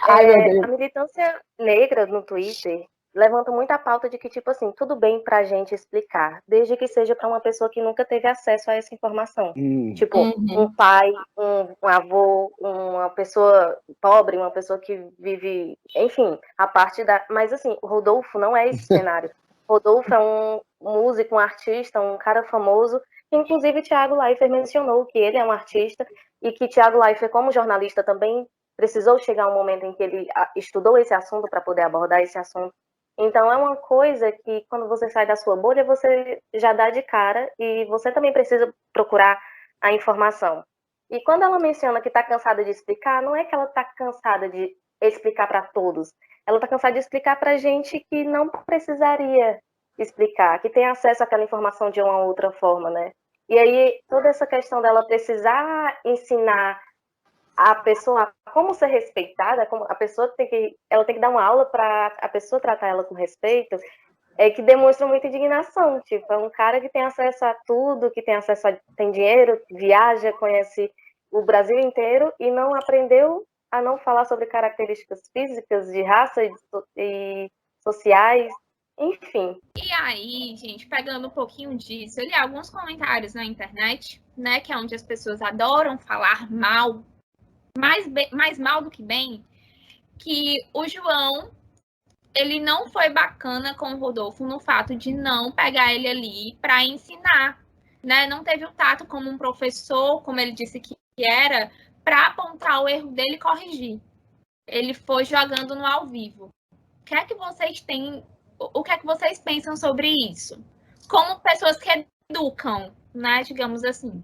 a militância negra no Twitter levanta muita pauta de que, tipo assim, tudo bem pra gente explicar, desde que seja para uma pessoa que nunca teve acesso a essa informação. Tipo, um pai, um avô, uma pessoa pobre, uma pessoa que vive, enfim, a parte da... Mas, assim, o Rodolfo não é esse cenário. Rodolfo é um músico, um artista, um cara famoso, que inclusive Thiago Leifert mencionou que ele é um artista e que Thiago Leifert, como jornalista, também precisou chegar um momento em que ele estudou esse assunto para poder abordar esse assunto. Então, é uma coisa que, quando você sai da sua bolha, você já dá de cara e você também precisa procurar a informação. E quando ela menciona que está cansada de explicar, não é que ela está cansada de explicar para todos. Ela está cansada de explicar para gente que não precisaria explicar, que tem acesso àquela informação de uma outra forma, né? E aí, toda essa questão dela precisar ensinar a pessoa como ser respeitada, como a pessoa tem que dar uma aula para a pessoa tratar ela com respeito, que demonstra muita indignação. Tipo, é um cara que tem acesso a tudo, que tem dinheiro, viaja, conhece o Brasil inteiro e não aprendeu a não falar sobre características físicas, de raça e sociais, enfim. E aí, gente, pegando um pouquinho disso, eu li alguns comentários na internet, né, que é onde as pessoas adoram falar mal, mais mal do que bem, que o João, ele não foi bacana com o Rodolfo no fato de não pegar ele ali para ensinar, né? Não teve o tato como um professor, como ele disse que era, para apontar o erro dele e corrigir. Ele foi jogando no ao vivo. O que é que vocês têm? O que é que vocês pensam sobre isso? Como pessoas que educam, né? Digamos assim.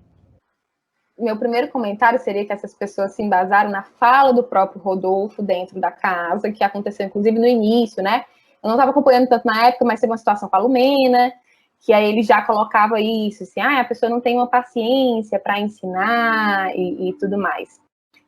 Meu primeiro comentário seria que essas pessoas se embasaram na fala do próprio Rodolfo dentro da casa, que aconteceu inclusive no início, né? Eu não estava acompanhando tanto na época, mas teve uma situação com a Lumena, que aí ele já colocava isso, assim, a pessoa não tem uma paciência para ensinar e tudo mais.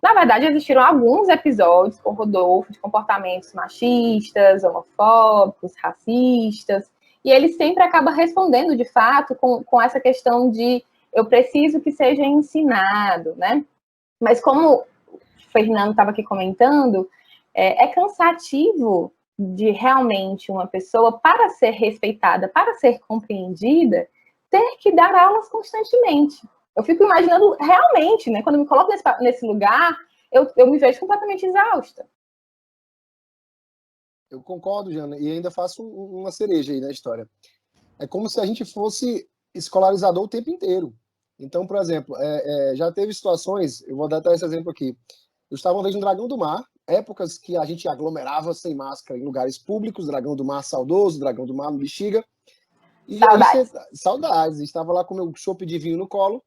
Na verdade, existiram alguns episódios com o Rodolfo de comportamentos machistas, homofóbicos, racistas, e ele sempre acaba respondendo, de fato, com essa questão de eu preciso que seja ensinado, né? Mas como o Fernando estava aqui comentando, é cansativo de realmente uma pessoa, para ser respeitada, para ser compreendida, ter que dar aulas constantemente. Eu fico imaginando realmente, né? Quando eu me coloco nesse lugar, eu me vejo completamente exausta. Eu concordo, Jana, e ainda faço uma cereja aí na história. É como se a gente fosse escolarizador o tempo inteiro. Então, por exemplo, já teve situações, eu vou dar até esse exemplo aqui. Eu estava uma vez no Dragão do Mar, épocas que a gente aglomerava sem máscara em lugares públicos, Dragão do Mar saudoso, Dragão do Mar no Bexiga. E Saudades. Aí, saudades. Estava lá com meu chopp de vinho no colo,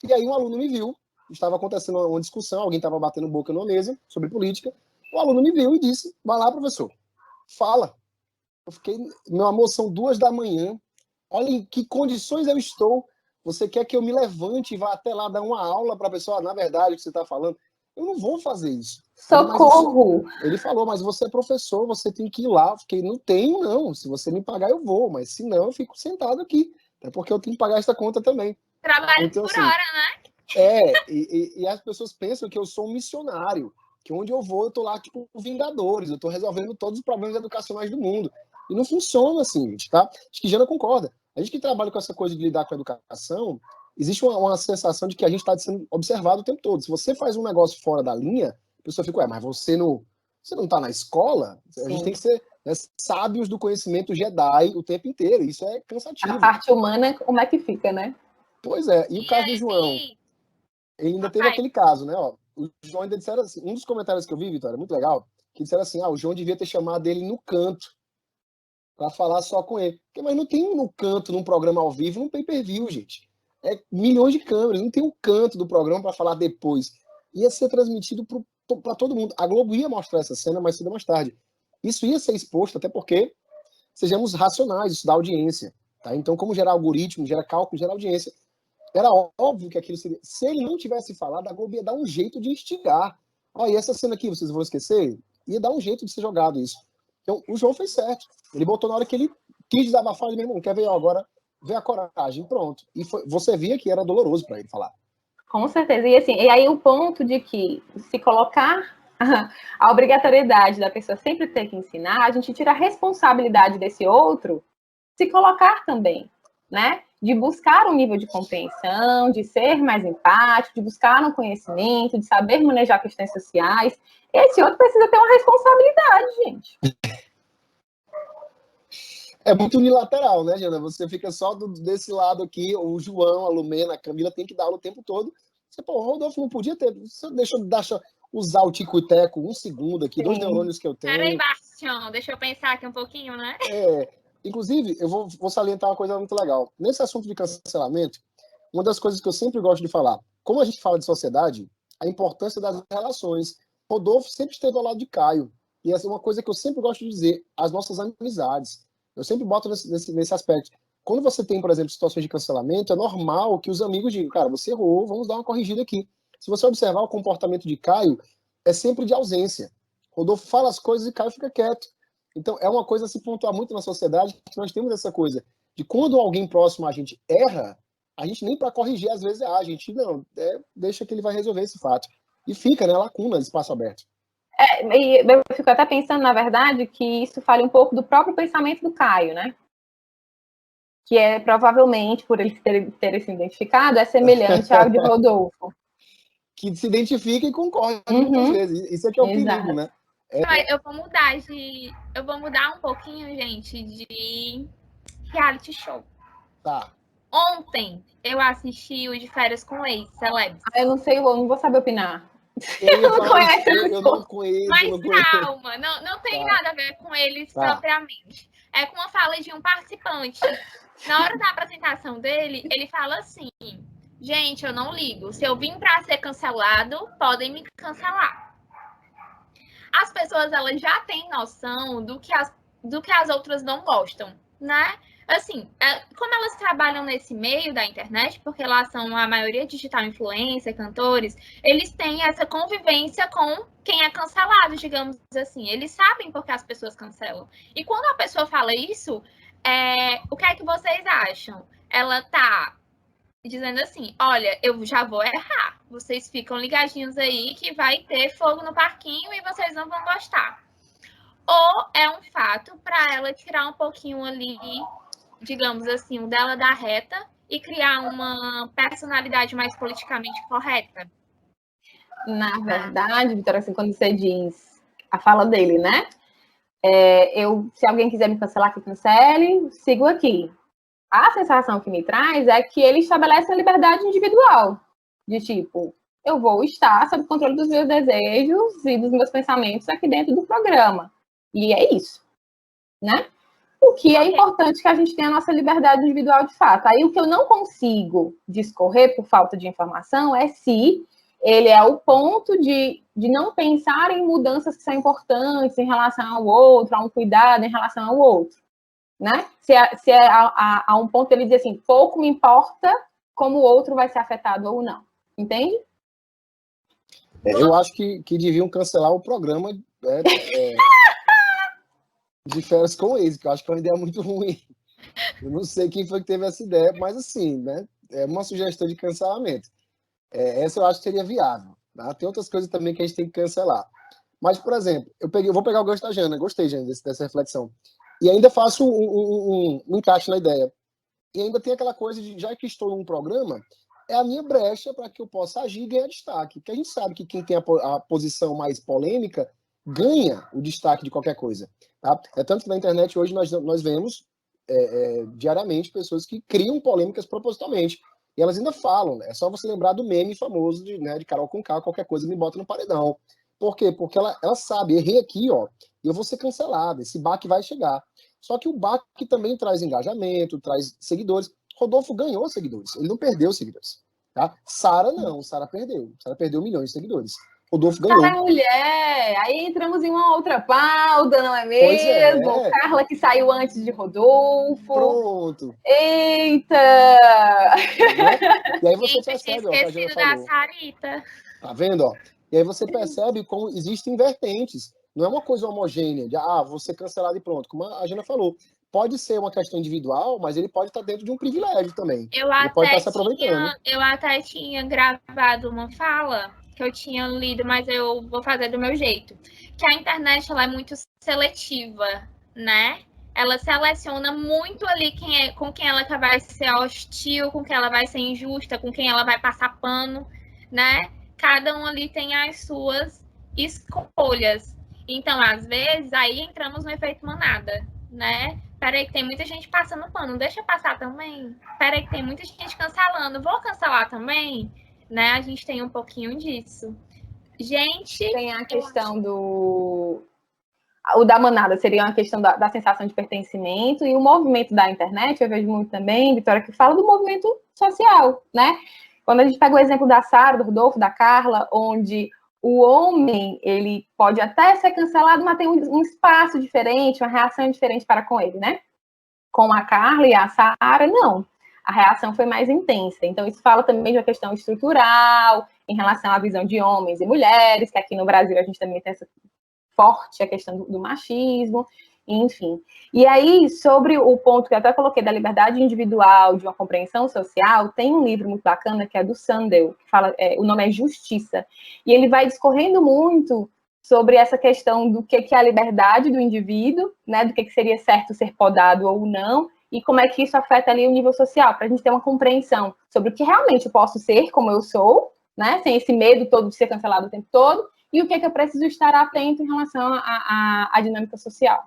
e aí um aluno me viu, estava acontecendo uma discussão, alguém estava batendo boca numa mesa sobre política, o aluno me viu e disse, vai lá, professor, fala. Eu fiquei, meu amor, são 2 da manhã, olha em que condições eu estou, você quer que eu me levante e vá até lá dar uma aula para a pessoa, na verdade, o que você está falando? Eu não vou fazer isso. Socorro! Ele falou, mas você é professor, você tem que ir lá. Eu fiquei, não tenho, não. Se você me pagar, eu vou. Mas se não, eu fico sentado aqui. Até porque eu tenho que pagar essa conta também. Trabalho Então, por assim, hora, né? E as pessoas pensam que eu sou um missionário. Que onde eu vou, eu tô lá, tipo, Vingadores. Eu tô resolvendo todos os problemas educacionais do mundo. E não funciona assim, gente, tá? Acho que Jana concorda. A gente que trabalha com essa coisa de lidar com a educação, existe uma sensação de que a gente está sendo observado o tempo todo. Se você faz um negócio fora da linha, a pessoa fica, mas você não está na escola? Sim. A gente tem que ser, né, sábios do conhecimento Jedi o tempo inteiro. Isso é cansativo. A parte humana, como é que fica, né? Pois é. E o caso do João? Ele ainda teve aquele caso, né? Ó, o João ainda disseram assim, um dos comentários que eu vi, Vitória, muito legal, que disseram assim, o João devia ter chamado ele no canto para falar só com ele. Mas não tem no canto, num programa ao vivo, num pay-per-view, gente. É milhões de câmeras, não tem um canto do programa para falar depois. Ia ser transmitido para todo mundo. A Globo ia mostrar essa cena mais cedo ou mais tarde. Isso ia ser exposto, até porque sejamos racionais, isso dá audiência. Tá? Então, como gerar algoritmo, gera cálculo, gera audiência. Era óbvio que aquilo seria. Se ele não tivesse falado, a Globo ia dar um jeito de instigar. E essa cena aqui, vocês vão esquecer? Ia dar um jeito de ser jogado isso. Então, o João fez certo. Ele botou na hora que ele quis desabafar, ele mesmo, quer ver agora, vê a coragem, pronto. E você via que era doloroso para ele falar. Com certeza. E aí o ponto de que se colocar a obrigatoriedade da pessoa sempre ter que ensinar, a gente tira a responsabilidade desse outro se colocar também, né? De buscar um nível de compreensão, de ser mais empático, de buscar um conhecimento, de saber manejar questões sociais. Esse outro precisa ter uma responsabilidade, gente. É muito unilateral, né, Jana? Você fica só desse lado aqui, o João, a Lumena, a Camila tem que dar aula o tempo todo. Você, o Rodolfo não podia ter. Deixa eu usar o tico e teco um segundo aqui, 2 neurônios que eu tenho. Peraí, Bastião, deixa eu pensar aqui um pouquinho, né? Inclusive, eu vou salientar uma coisa muito legal. Nesse assunto de cancelamento, uma das coisas que eu sempre gosto de falar, como a gente fala de sociedade, a importância das relações. Rodolfo sempre esteve ao lado de Caio. E essa é uma coisa que eu sempre gosto de dizer, as nossas amizades. Eu sempre boto nesse aspecto. Quando você tem, por exemplo, situações de cancelamento, é normal que os amigos digam, cara, você errou, vamos dar uma corrigida aqui. Se você observar o comportamento de Caio, é sempre de ausência. Rodolfo fala as coisas e Caio fica quieto. Então, é uma coisa a se pontuar muito na sociedade, que nós temos essa coisa de quando alguém próximo a gente erra, a gente nem para corrigir às vezes a gente não, deixa que ele vai resolver esse fato. E fica, né, lacuna, espaço aberto. E eu fico até pensando, na verdade, que isso fala um pouco do próprio pensamento do Caio, né? Que é, provavelmente, por ele ter se identificado, é semelhante ao de Rodolfo. Que se identifica e concorda muitas vezes. Isso é que é o perigo, né? Eu vou mudar um pouquinho, gente, de reality show. Tá. Ontem eu assisti o De Férias com Ex, Celebs. Eu não sei, eu não vou saber opinar. Eu não conheço. Mas calma, não tem nada a ver com eles propriamente. É com uma fala de um participante. Na hora da apresentação dele, ele fala assim: gente, eu não ligo. Se eu vim para ser cancelado, podem me cancelar. As pessoas, elas já têm noção do que as outras não gostam, né? Assim, como elas trabalham nesse meio da internet, porque lá são a maioria digital influencer, cantores, eles têm essa convivência com quem é cancelado, digamos assim. Eles sabem porque as pessoas cancelam. E quando a pessoa fala isso, o que é que vocês acham? Ela tá dizendo assim, olha, eu já vou errar. Vocês ficam ligadinhos aí que vai ter fogo no parquinho e vocês não vão gostar. Ou é um fato para ela tirar um pouquinho ali, digamos assim, o dela da reta e criar uma personalidade mais politicamente correta? Na verdade, Vitória, assim, quando você diz a fala dele, né? Se alguém quiser me cancelar, que cancele, sigo aqui. A sensação que me traz é que ele estabelece a liberdade individual, de tipo, eu vou estar sob controle dos meus desejos e dos meus pensamentos aqui dentro do programa. E é isso, né? O que é importante que a gente tenha a nossa liberdade individual de fato. Aí o que eu não consigo discorrer por falta de informação é se ele é o ponto de não pensar em mudanças que são importantes em relação ao outro, a um cuidado em relação ao outro, né? Se é a um ponto ele diz assim, pouco me importa como o outro vai ser afetado ou não, entende? Eu acho que deviam cancelar o programa de férias com o ex, que eu acho que é uma ideia muito ruim. Eu não sei quem foi que teve essa ideia, mas assim, né? É uma sugestão de cancelamento. Essa eu acho que seria viável. Tá? Tem outras coisas também que a gente tem que cancelar. Mas, por exemplo, eu vou pegar o gancho da Jana, gostei, Jana, dessa reflexão. E ainda faço um encaixe na ideia. E ainda tem aquela coisa de, já que estou num programa, é a minha brecha para que eu possa agir e ganhar destaque. Porque a gente sabe que quem tem a posição mais polêmica ganha o destaque de qualquer coisa. Tá? É tanto que na internet hoje nós vemos diariamente pessoas que criam polêmicas propositalmente. E elas ainda falam, né? É só você lembrar do meme famoso de Carol Conká, qualquer coisa me bota no paredão. Por quê? Porque ela sabe, errei aqui, ó, e eu vou ser cancelada, esse baque vai chegar. Só que o baque também traz engajamento, traz seguidores. Rodolfo ganhou seguidores, ele não perdeu seguidores. Tá? Sara não, Sara perdeu milhões de seguidores. Rodolfo ganhou. Sara é mulher, aí entramos em uma outra pauta, não é Pois mesmo? é. Carla que saiu antes de Rodolfo. Pronto. Eita! Né? E aí você Gente, percebe, eu ó, tinha que a Jana esquecido da falou. Sarita. Tá vendo, ó? E aí você percebe como existem vertentes. Não é uma coisa homogênea, de vou ser cancelado e pronto. Como a Jana falou, pode ser uma questão individual, mas ele pode estar dentro de um privilégio também. Ele pode estar se aproveitando. Eu até tinha gravado uma fala que eu tinha lido, mas eu vou fazer do meu jeito. Que a internet ela é muito seletiva, né? Ela seleciona muito ali com quem ela vai ser hostil, com quem ela vai ser injusta, com quem ela vai passar pano, né? Cada um ali tem as suas escolhas. Então, às vezes, aí entramos no efeito manada, né? Peraí que tem muita gente passando pano, deixa eu passar também. Peraí que tem muita gente cancelando, vou cancelar também? Né? A gente tem um pouquinho disso. Gente... Tem a questão o da manada seria uma questão da sensação de pertencimento, e o movimento da internet, eu vejo muito também, Vitória, que fala do movimento social, né? Quando a gente pega o exemplo da Sara, do Rodolfo, da Carla, onde o homem, ele pode até ser cancelado, mas tem um espaço diferente, uma reação diferente para com ele, né? Com a Carla e a Sara, não. A reação foi mais intensa. Então, isso fala também de uma questão estrutural, em relação à visão de homens e mulheres, que aqui no Brasil a gente também tem essa forte a questão do machismo, enfim. E aí, sobre o ponto que eu até coloquei da liberdade individual, de uma compreensão social, tem um livro muito bacana que é do Sandel, que fala, o nome é Justiça, e ele vai discorrendo muito sobre essa questão do que é a liberdade do indivíduo, né, do que seria certo ser podado ou não, e como é que isso afeta ali o nível social, para a gente ter uma compreensão sobre o que realmente eu posso ser, como eu sou, né, sem esse medo todo de ser cancelado o tempo todo, e o que eu preciso estar atento em relação à dinâmica social.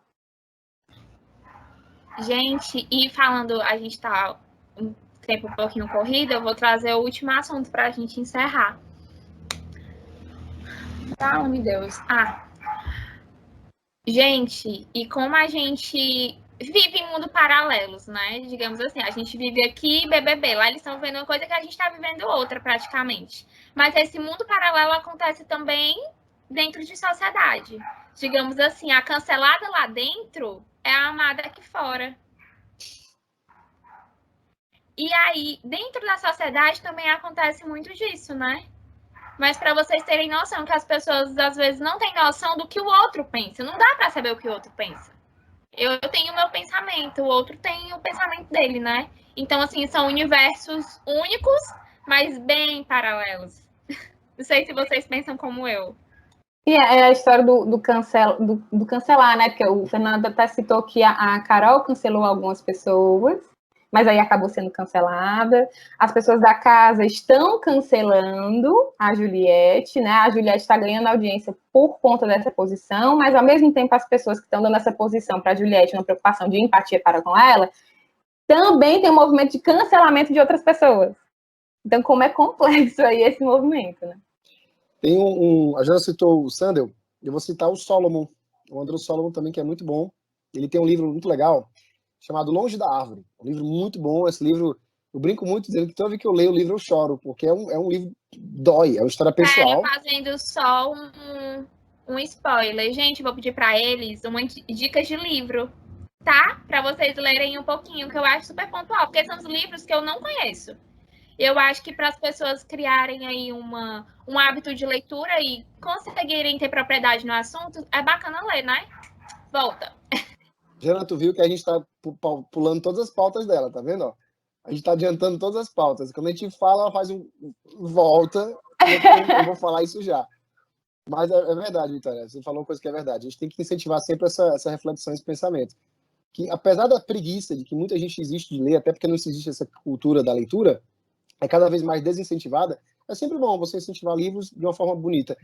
Gente, e falando, a gente está um tempo um pouquinho corrido, eu vou trazer o último assunto para a gente encerrar. Fala-me, Deus. Gente, e como a gente vive em mundo paralelos, né? Digamos assim, a gente vive aqui BBB, lá eles estão vendo uma coisa que a gente está vivendo outra praticamente. Mas esse mundo paralelo acontece também dentro de sociedade. Digamos assim, a cancelada lá dentro é a amada aqui fora. E aí, dentro da sociedade também acontece muito disso, né? Mas para vocês terem noção que as pessoas às vezes não têm noção do que o outro pensa. Não dá para saber o que o outro pensa. Eu tenho o meu pensamento, o outro tem o pensamento dele, né? Então, assim, são universos únicos, mas bem paralelos. Não sei se vocês pensam como eu. E é a história do cancelar, né? Porque o Fernando até citou que a Carol cancelou algumas pessoas, mas aí acabou sendo cancelada. As pessoas da casa estão cancelando a Juliette, né? A Juliette está ganhando audiência por conta dessa posição, mas ao mesmo tempo as pessoas que estão dando essa posição para a Juliette, uma preocupação de empatia para com ela, também tem um movimento de cancelamento de outras pessoas. Então, como é complexo aí esse movimento, né? Tem a Jana citou o Sandel, eu vou citar o Solomon, o Andrew Solomon também, que é muito bom. Ele tem um livro muito legal, chamado Longe da Árvore. Um livro muito bom. Esse livro, eu brinco muito dizendo que toda vez que eu leio o livro eu choro, porque é um livro que dói, é uma história pessoal. Fazendo só um spoiler. Gente, vou pedir para eles dicas de livro, tá? Para vocês lerem um pouquinho, que eu acho super pontual, porque são os livros que eu não conheço. Eu acho que para as pessoas criarem aí um hábito de leitura e conseguirem ter propriedade no assunto, é bacana ler, né? Volta. Jana, tu viu que a gente está pulando todas as pautas dela, tá vendo? A gente está adiantando todas as pautas. Quando a gente fala, ela faz volta, eu vou falar isso já. Mas é verdade, Vitória, você falou uma coisa que é verdade. A gente tem que incentivar sempre essa reflexão, esse pensamento. Que apesar da preguiça de que muita gente existe de ler, até porque não existe essa cultura da leitura, é cada vez mais desincentivada, é sempre bom você incentivar livros de uma forma bonita.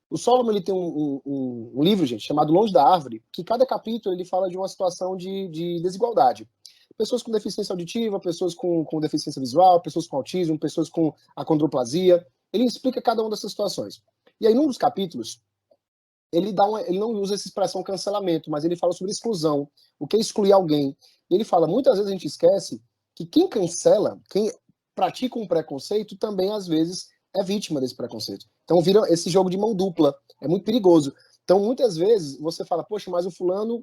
O Solomon, ele tem um livro, gente, chamado Longe da Árvore, que cada capítulo ele fala de uma situação de desigualdade. Pessoas com deficiência auditiva, pessoas com deficiência visual, pessoas com autismo, pessoas com acondroplasia. Ele explica cada uma dessas situações. E aí, num dos capítulos, ele não usa essa expressão cancelamento, mas ele fala sobre exclusão, o que é excluir alguém. E ele fala, muitas vezes a gente esquece que quem cancela, quem pratica um preconceito, também às vezes é vítima desse preconceito. Então vira esse jogo de mão dupla, é muito perigoso. Então muitas vezes você fala, poxa, mas o fulano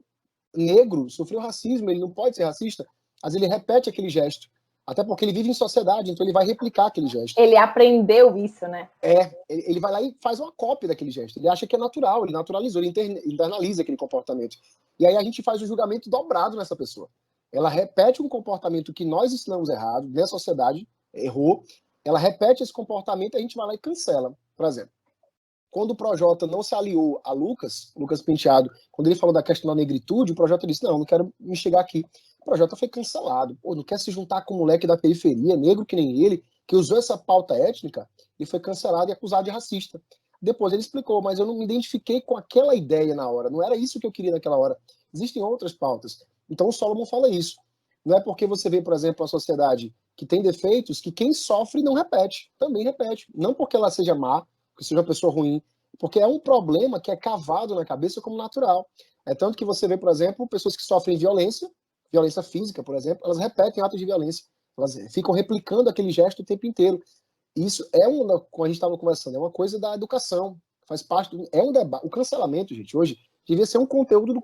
negro sofreu racismo, ele não pode ser racista, mas ele repete aquele gesto. Até porque ele vive em sociedade, então ele vai replicar aquele gesto. Ele aprendeu isso, né? Ele vai lá e faz uma cópia daquele gesto. Ele acha que é natural, ele naturalizou, ele internaliza aquele comportamento. E aí a gente faz o julgamento dobrado nessa pessoa. Ela repete um comportamento que nós ensinamos errado, na sociedade, errou. Ela repete esse comportamento e a gente vai lá e cancela. Por exemplo, quando o Projota não se aliou a Lucas Penteado, quando ele falou da questão da negritude, o Projota disse, não quero me chegar aqui. O Projota foi cancelado. Pô, não quer se juntar com o moleque da periferia, negro que nem ele, que usou essa pauta étnica, e foi cancelado e acusado de racista. Depois ele explicou, mas eu não me identifiquei com aquela ideia na hora, não era isso que eu queria naquela hora. Existem outras pautas. Então o Solomon fala isso. Não é porque você vê, por exemplo, a sociedade que tem defeitos, que quem sofre não repete, também repete. Não porque ela seja má, que seja uma pessoa ruim, porque é um problema que é cavado na cabeça como natural. É tanto que você vê, por exemplo, pessoas que sofrem violência física, por exemplo, elas repetem atos de violência. Elas ficam replicando aquele gesto o tempo inteiro. Isso como a gente estava conversando, é uma coisa da educação. Faz parte é um debate. O cancelamento, gente, hoje, devia ser um conteúdo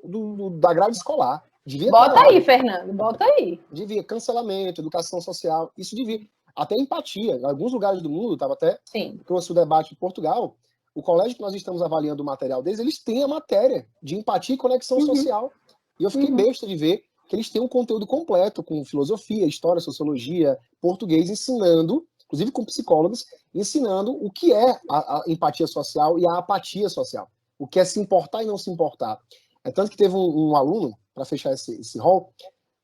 da grade escolar. Bota aí, Fernando, bota aí. Devia. Cancelamento, educação social, isso devia. Até empatia. Em alguns lugares do mundo, estava até trouxe o debate em Portugal, o colégio que nós estamos avaliando o material deles, eles têm a matéria de empatia e conexão social. E eu fiquei besta de ver que eles têm um conteúdo completo com filosofia, história, sociologia, português, ensinando, inclusive com psicólogos, ensinando o que é a empatia social e a apatia social. O que é se importar e não se importar. É tanto que teve um aluno, para fechar esse rol,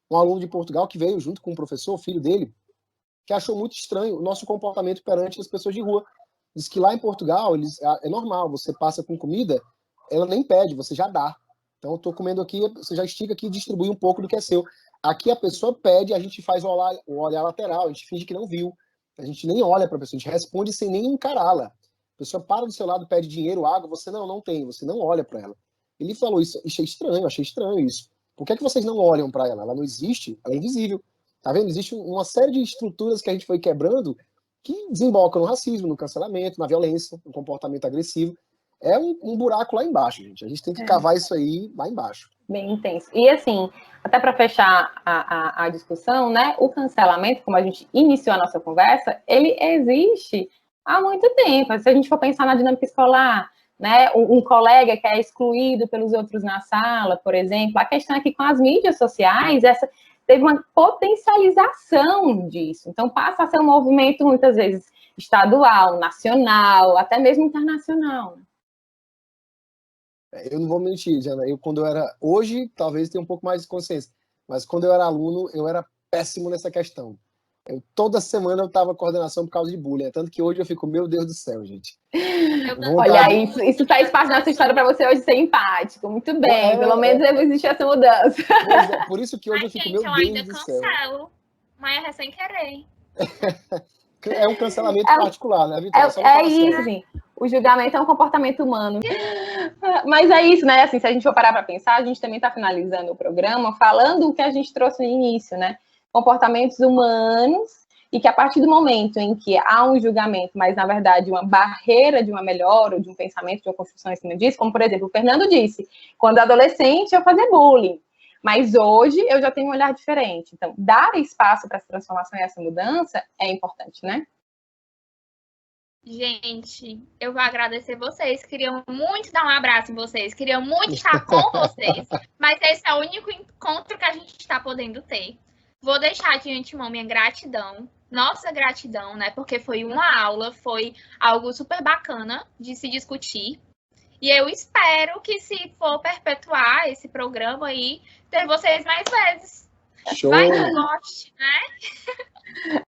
um aluno de Portugal que veio junto com um professor, filho dele, que achou muito estranho o nosso comportamento perante as pessoas de rua. Diz que lá em Portugal é normal, você passa com comida, ela nem pede, você já dá. Então eu estou comendo aqui, você já estica aqui e distribui um pouco do que é seu. Aqui a pessoa pede, a gente faz o olhar lateral, a gente finge que não viu. A gente nem olha para a pessoa, a gente responde sem nem encará-la. A pessoa para do seu lado, pede dinheiro, água, você não tem, você não olha para ela. Ele falou isso, achei estranho isso. Por que vocês não olham para ela? Ela não existe, ela é invisível. Tá vendo? Existe uma série de estruturas que a gente foi quebrando que desembocam no racismo, no cancelamento, na violência, no comportamento agressivo. É um buraco lá embaixo, gente. A gente tem que cavar isso aí lá embaixo. Bem intenso. E assim, até para fechar a discussão, né? O cancelamento, como a gente iniciou a nossa conversa, ele existe há muito tempo. Se a gente for pensar na dinâmica escolar, né? Um colega que é excluído pelos outros na sala, por exemplo. A questão é que com as mídias sociais, teve uma potencialização disso. Então, passa a ser um movimento, muitas vezes, estadual, nacional, até mesmo internacional. Eu não vou mentir, Jana. Hoje, talvez tenha um pouco mais de consciência, mas quando eu era aluno, eu era péssimo nessa questão. Toda semana eu estava coordenação por causa de bullying. Tanto que hoje eu fico, meu Deus do céu, gente. Olha, isso faz parte da nossa história para você hoje ser empático. Muito bem, pelo menos existe essa mudança. Por isso que hoje eu fico, meu Deus do céu. Mas é sem querer. É um cancelamento particular, né, Vitória? É isso, assim. O julgamento é um comportamento humano. Mas é isso, né? Assim, se a gente for parar para pensar, a gente também está finalizando o programa falando o que a gente trouxe no início, né? Comportamentos humanos, e que a partir do momento em que há um julgamento, mas na verdade uma barreira de uma melhora, ou de um pensamento, de uma construção em cima disso, como por exemplo o Fernando disse, quando adolescente eu fazia bullying, mas hoje eu já tenho um olhar diferente. Então, dar espaço para essa transformação e essa mudança é importante, né? Gente, eu vou agradecer vocês. Queria muito dar um abraço em vocês. Queria muito estar com vocês. Mas esse é o único encontro que a gente está podendo ter. Vou deixar de antemão minha gratidão. Nossa gratidão, né? Porque foi uma aula, foi algo super bacana de se discutir. E eu espero que, se for perpetuar esse programa aí, ter vocês mais vezes. Show! Vai que eu goste, né?